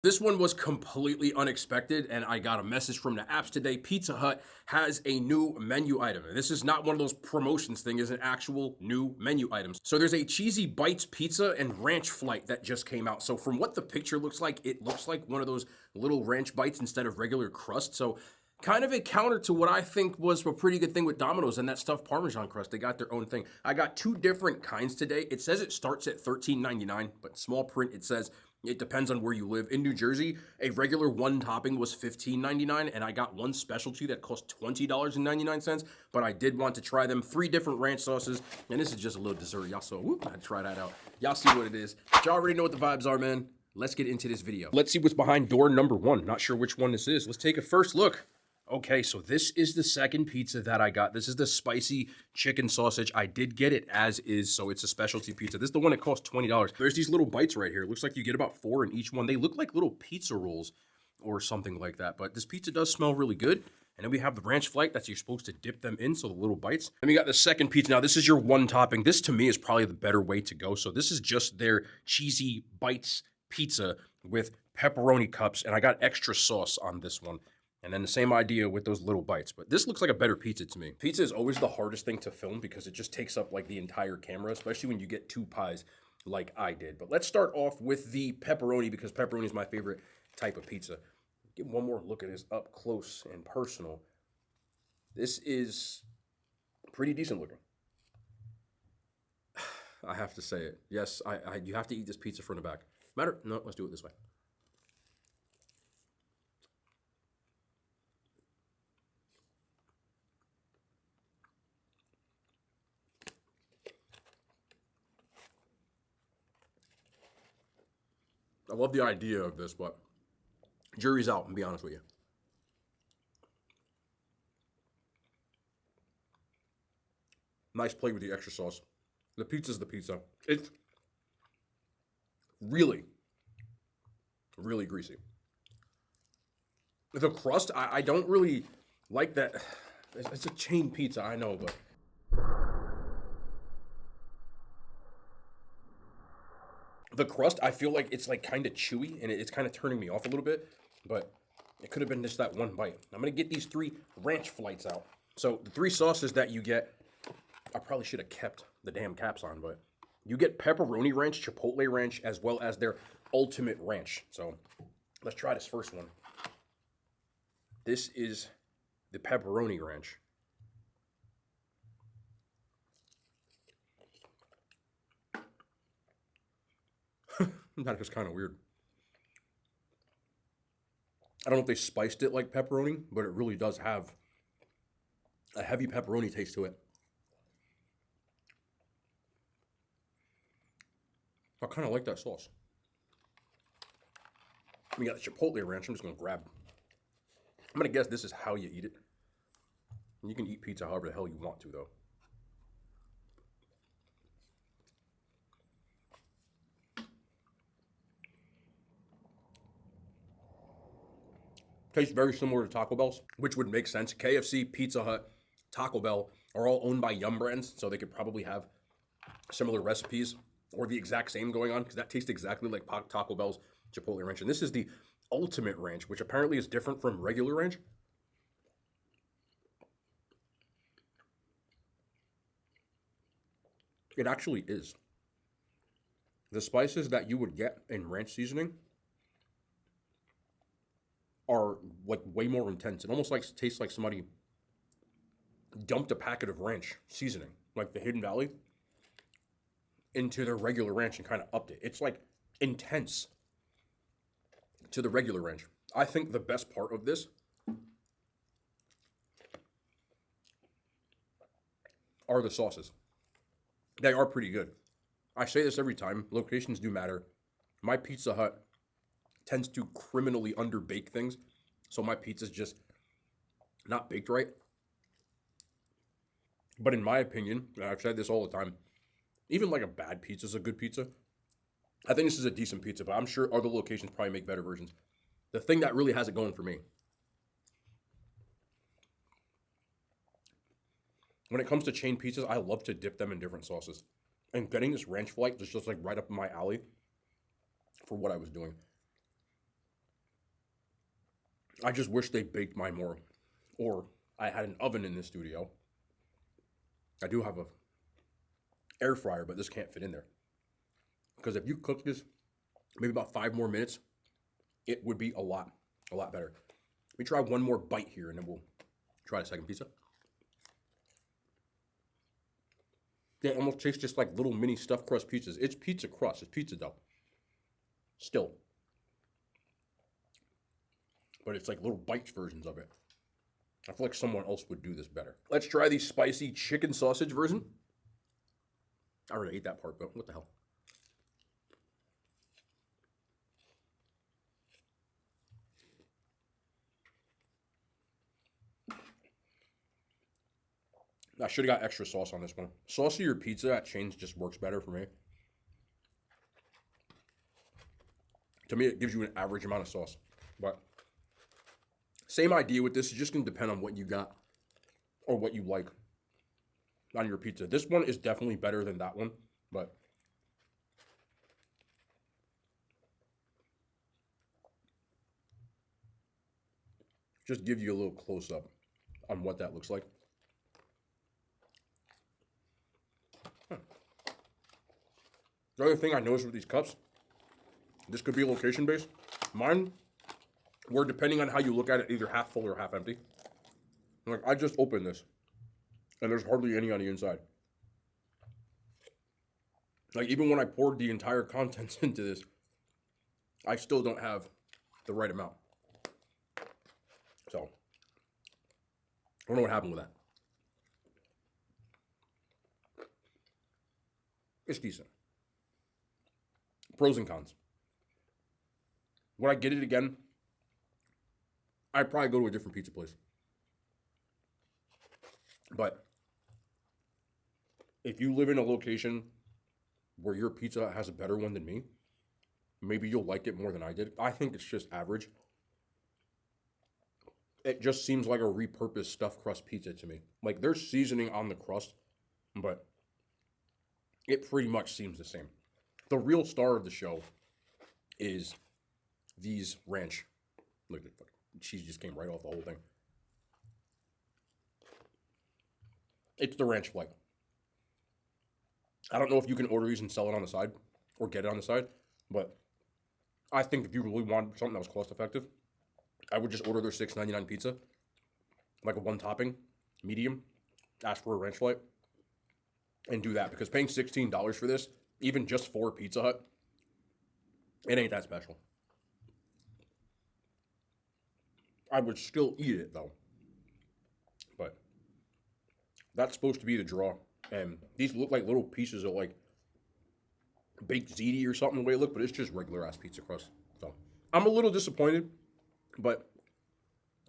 This one was completely unexpected, and I got a message from the apps today. Pizza Hut has a new menu item. And this is not one of those promotions things, it's an actual new menu item. So there's a cheesy bites pizza and ranch flight that just came out. So from what the picture looks like, it looks like one of those little ranch bites instead of regular crust. So kind of a counter to what I think was a pretty good thing with Domino's and that stuffed Parmesan crust. They got their own thing. I got two different kinds today. It says it starts at $13.99, but small print it says it depends on where you live. In New Jersey, a regular one topping was $15.99, and I got one specialty that cost $20.99, but I did want to try them. 3 different ranch sauces, and this is just a little dessert. Y'all saw, whoop, I'd try that out. Y'all see what it is. Y'all already know what the vibes are, man. Let's get into this video. Let's see what's behind door number 1. Not sure which one this is. Let's take a first look. Okay, so this is the second pizza that I got. This is the spicy chicken sausage. I did get it as is, so it's a specialty pizza. This is the one that costs $20. There's these little bites right here. It looks like you get about 4 in each one. They look like little pizza rolls or something like that, but this pizza does smell really good. And then we have the ranch flight that you're supposed to dip them in, so the little bites. Then we got the second pizza. Now, this is your one topping. This, to me, is probably the better way to go. So this is just their cheesy bites pizza with pepperoni cups, and I got extra sauce on this one. And then the same idea with those little bites. But this looks like a better pizza to me. Pizza is always the hardest thing to film because it just takes up like the entire camera, especially when you get 2 pies like I did. But let's start off with the pepperoni because pepperoni is my favorite type of pizza. Get one more look at this up close and personal. This is pretty decent looking. I have to say it. Yes, you have to eat this pizza from the back. No, let's do it this way. I love the idea of this, but jury's out, to be honest with you. Nice plate with the extra sauce. The pizza's the pizza. It's really, really greasy. The crust, I don't really like that. It's a chain pizza, I know, but the crust, I feel like it's like kind of chewy and it's kind of turning me off a little bit, but it could have been just that one bite. I'm gonna get these 3 ranch flights out. So the 3 sauces that you get, I probably should have kept the damn caps on, but you get pepperoni ranch, chipotle ranch, as well as their ultimate ranch. So let's try this first one. This is the pepperoni ranch. That is kind of weird. I don't know if they spiced it like pepperoni, but it really does have a heavy pepperoni taste to it. I kind of like that sauce. We got the chipotle ranch. I'm just going to grab. I'm going to guess this is how you eat it. You can eat pizza however the hell you want to, though. Tastes very similar to Taco Bell's, which would make sense. KFC, Pizza Hut, Taco Bell are all owned by Yum Brands, so they could probably have similar recipes or the exact same going on because that tastes exactly like Taco Bell's Chipotle Ranch. And this is the ultimate ranch, which apparently is different from regular ranch. It actually is. The spices that you would get in ranch seasoning are like way more intense. It almost like tastes like somebody dumped a packet of ranch seasoning, like the Hidden Valley, into their regular ranch and kind of upped it. It's like intense to the regular ranch. I think the best part of this are the sauces. They are pretty good. I say this every time. Locations do matter. My Pizza Hut tends to criminally underbake things, so my pizza's just not baked right. But in my opinion, and I've said this all the time, even like a bad pizza is a good pizza. I think this is a decent pizza, but I'm sure other locations probably make better versions. The thing that really has it going for me, when it comes to chain pizzas, I love to dip them in different sauces. And getting this ranch flight was just like right up my alley for what I was doing. I just wish they baked mine more. Or I had an oven in the studio. I do have a air fryer, but this can't fit in there. Because if you cook this maybe about 5 more minutes, it would be a lot better. Let me try one more bite here and then we'll try the second pizza. It almost tastes just like little mini stuffed crust pizzas. It's pizza crust. It's pizza dough. Still. But it's like little bites versions of it. I feel like someone else would do this better. Let's try the spicy chicken sausage version. I already ate that part, but what the hell? I should have got extra sauce on this one. Saucier pizza at chains just works better for me. To me, it gives you an average amount of sauce. But same idea with this. It's just going to depend on what you got or what you like on your pizza. This one is definitely better than that one, but just give you a little close-up on what that looks like. The other thing I noticed with these cups, this could be location-based. Mine were, depending on how you look at it, either half full or half empty. Like, I just opened this, and there's hardly any on the inside. Like, even when I poured the entire contents into this, I still don't have the right amount. So, I don't know what happened with that. It's decent. Pros and cons. Would I get it again? I'd probably go to a different pizza place. But if you live in a location where your pizza has a better one than me, maybe you'll like it more than I did. I think it's just average. It just seems like a repurposed stuffed crust pizza to me. Like, there's seasoning on the crust, but it pretty much seems the same. The real star of the show is these ranch. Look, the cheese just came right off the whole thing. It's the ranch flake. I don't know if you can order these and sell it on the side or get it on the side, but I think if you really want something that was cost effective, I would just order their $6.99 pizza, like a one topping, medium, ask for a ranch flake, and do that, because paying $16 for this, even just for Pizza Hut, it ain't that special. I would still eat it though, but that's supposed to be the draw. And these look like little pieces of like baked ziti or something the way it look, but it's just regular ass pizza crust. So I'm a little disappointed, but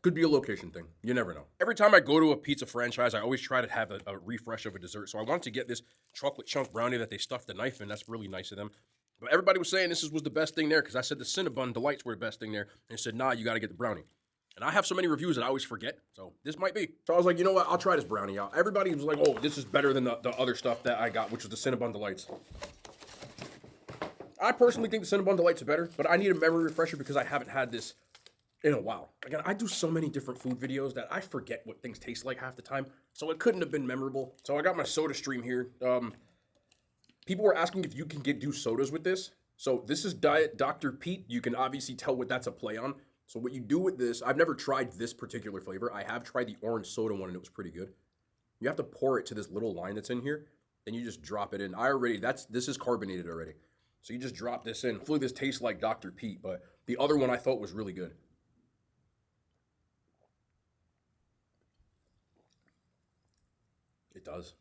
could be a location thing. You never know. Every time I go to a pizza franchise, I always try to have a refresh of a dessert. So I wanted to get this chocolate chunk brownie that they stuffed the knife in. That's really nice of them. But everybody was saying this was the best thing there because I said the Cinnabon Delights were the best thing there. And they said, nah, you got to get the brownie. And I have so many reviews that I always forget. So this might be. So I was like, you know what? I'll try this brownie out. Everybody was like, oh, this is better than the other stuff that I got, which was the Cinnabon Delights. I personally think the Cinnabon Delights are better, but I need a memory refresher because I haven't had this in a while. Again, I do so many different food videos that I forget what things taste like half the time. So it couldn't have been memorable. So I got my SodaStream here. People were asking if you can do sodas with this. So this is Diet Dr. Pete. You can obviously tell what that's a play on. So what you do with this, I've never tried this particular flavor. I have tried the orange soda one and it was pretty good. You have to pour it to this little line that's in here. Then you just drop it in. This is carbonated already. So you just drop this in. Hopefully this tastes like Dr. Pete, but the other one I thought was really good. It does.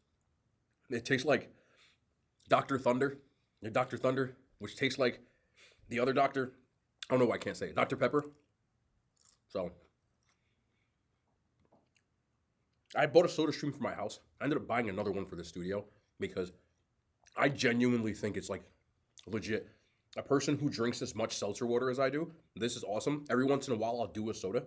It tastes like Dr. Thunder. Dr. Thunder, which tastes like the other Dr. I don't know why I can't say it. Dr. Pepper. So, I bought a SodaStream for my house. I ended up buying another one for the studio because I genuinely think it's like legit. A person who drinks as much seltzer water as I do, this is awesome. Every once in a while, I'll do a soda,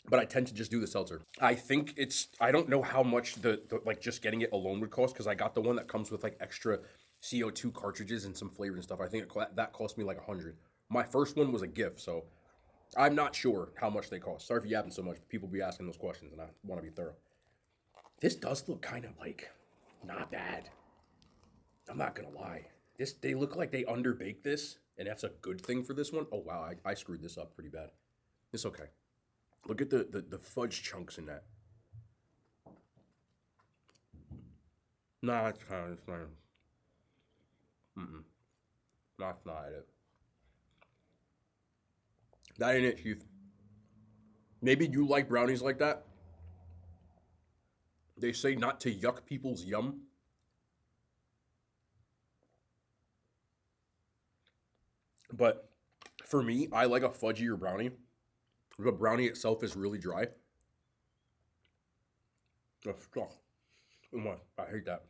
but I tend to just do the seltzer. I think I don't know how much the like just getting it alone would cost because I got the one that comes with like extra CO2 cartridges and some flavor and stuff. I think that cost me like $100. My first one was a gift, so I'm not sure how much they cost. Sorry for yapping so much, but people be asking those questions, and I want to be thorough. This does look kind of like not bad. I'm not gonna lie. They look like they underbaked this, and that's a good thing for this one. Oh wow, I screwed this up pretty bad. It's okay. Look at the fudge chunks in that. Nah, it's kind of fine. Mm-mm. That's not it. That ain't it, Chief. Maybe you like brownies like that. They say not to yuck people's yum. But for me, I like a fudgier brownie. The brownie itself is really dry. Ugh, I hate that.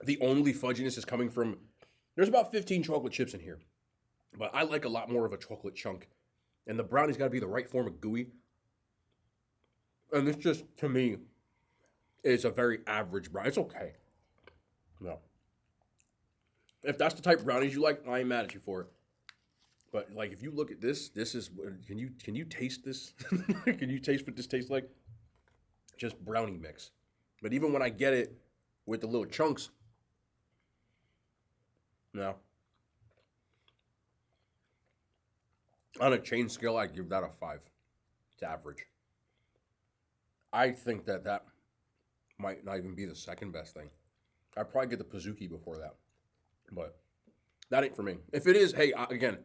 The only fudginess is coming from. There's about 15 chocolate chips in here, but I like a lot more of a chocolate chunk. And the brownie's got to be the right form of gooey. And this just, to me, is a very average brownie. It's okay. No. If that's the type of brownies you like, I ain't mad at you for it. But like, if you look at this, this is. Can you taste this? Can you taste what this tastes like? Just brownie mix. But even when I get it with the little chunks, no. On a chain scale, I give that a 5. It's average. I think that might not even be the second best thing. I'd probably get the Pizookie before that. But that ain't for me. If it is, hey, again,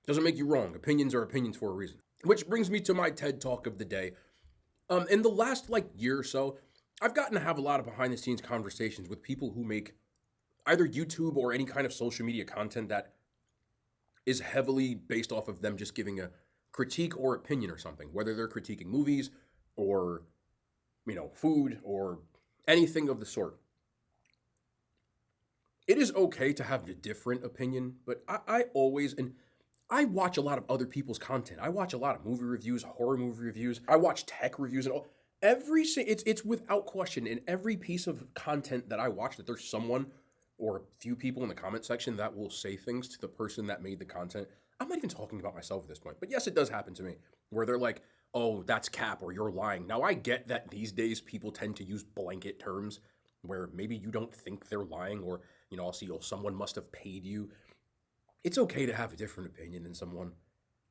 doesn't make you wrong. Opinions are opinions for a reason. Which brings me to my TED Talk of the day. In the last year or so, I've gotten to have a lot of behind the scenes conversations with people who make either YouTube or any kind of social media content that is heavily based off of them just giving a critique or opinion or something, whether they're critiquing movies or, food or anything of the sort. It is okay to have a different opinion, but I always, and I watch a lot of other people's content. I watch a lot of movie reviews, horror movie reviews. I watch tech reviews and all. It's without question in every piece of content that I watch that there's someone or a few people in the comment section that will say things to the person that made the content. I'm not even talking about myself at this point, but yes, it does happen to me where they're like, oh, that's cap or you're lying. Now, I get that these days people tend to use blanket terms where maybe you don't think they're lying or, I'll see, oh, someone must have paid you. It's okay to have a different opinion than someone,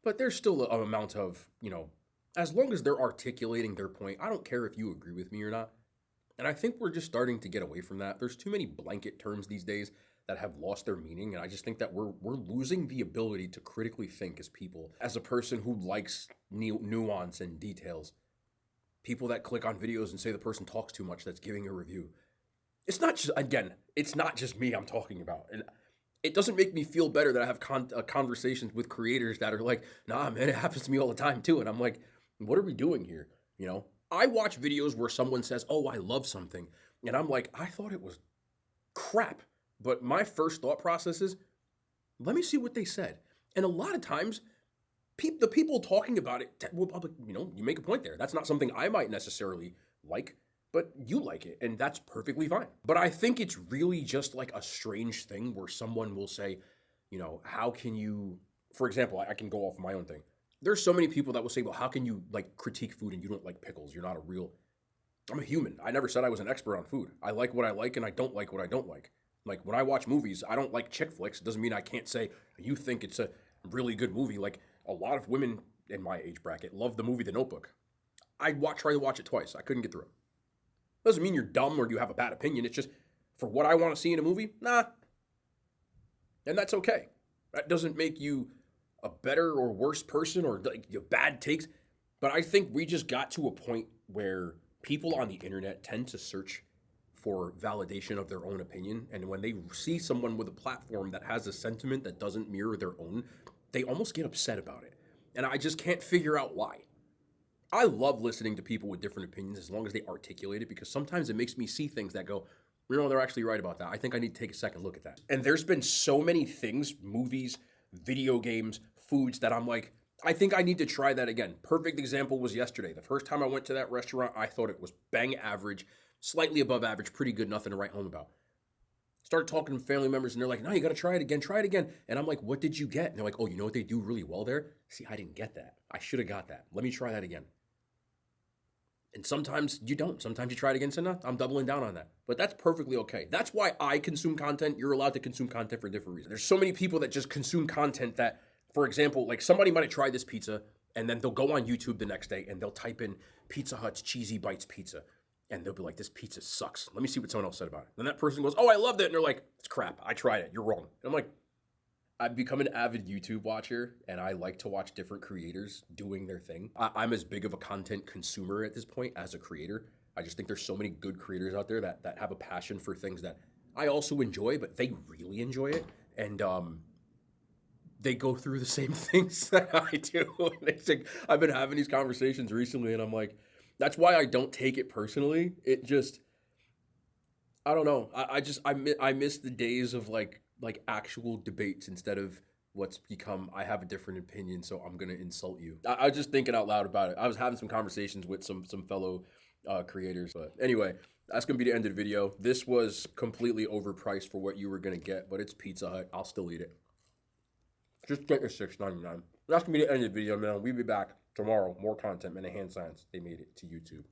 but there's still an amount of, as long as they're articulating their point, I don't care if you agree with me or not. And I think we're just starting to get away from that. There's too many blanket terms these days that have lost their meaning, and I just think that we're losing the ability to critically think as people, as a person who likes nuance and details. People that click on videos and say the person talks too much, that's giving a review. It's not just me I'm talking about, and it doesn't make me feel better that I have conversations with creators that are like, nah, man, it happens to me all the time too, and I'm like, what are we doing here? I watch videos where someone says, oh, I love something. And I'm like, I thought it was crap. But my first thought process is, let me see what they said. And a lot of times, the people talking about it, you make a point there. That's not something I might necessarily like, but you like it. And that's perfectly fine. But I think it's really just like a strange thing where someone will say, how can you, for example, I can go off my own thing. There's so many people that will say, well, how can you critique food and you don't like pickles? You're not I'm a human. I never said I was an expert on food. I like what I like and I don't like what I don't like. Like when I watch movies, I don't like chick flicks. It doesn't mean I can't say you think it's a really good movie. Like a lot of women in my age bracket love the movie The Notebook. I tried to watch it twice. I couldn't get through it. Doesn't mean you're dumb or you have a bad opinion. It's just for what I want to see in a movie, nah. And that's okay. That doesn't make you a better or worse person or bad takes. But I think we just got to a point where people on the internet tend to search for validation of their own opinion. And when they see someone with a platform that has a sentiment that doesn't mirror their own, they almost get upset about it. And I just can't figure out why. I love listening to people with different opinions as long as they articulate it, because sometimes it makes me see things that go, they're actually right about that. I think I need to take a second look at that. And there's been so many things, movies, video games, foods that I'm like, I think I need to try that again. Perfect example was yesterday. The first time I went to that restaurant, I thought it was bang average, slightly above average, pretty good, nothing to write home about. Started talking to family members, and they're like, no, you got to try it again, try it again. And I'm like, what did you get? And they're like, oh, you know what they do really well there? See, I didn't get that. I should have got that. Let me try that again. And sometimes you don't. Sometimes you try it again, so no, I'm doubling down on that. But that's perfectly okay. That's why I consume content. You're allowed to consume content for different reasons. There's so many people that just consume content that, for example, like somebody might have tried this pizza and then they'll go on YouTube the next day and they'll type in Pizza Hut's Cheesy Bites Pizza. And they'll be like, this pizza sucks. Let me see what someone else said about it. And that person goes, oh, I loved it. And they're like, it's crap. I tried it. You're wrong. And I'm like, I've become an avid YouTube watcher, and I like to watch different creators doing their thing. I'm as big of a content consumer at this point as a creator. I just think there's so many good creators out there that have a passion for things that I also enjoy, but they really enjoy it. And they go through the same things that I do. I've been having these conversations recently, and I'm like, that's why I don't take it personally. It just, I don't know. I miss the days of like actual debates instead of what's become, I have a different opinion, so I'm gonna insult you. I was just thinking out loud about it. I was having some conversations with some fellow creators. But anyway, that's gonna be the end of the video. This was completely overpriced for what you were gonna get, but it's Pizza Hut. I'll still eat it. Just get your $6.99. That's gonna be the end of the video, man. We'll be back tomorrow. More content, man. The hand signs, they made it to YouTube.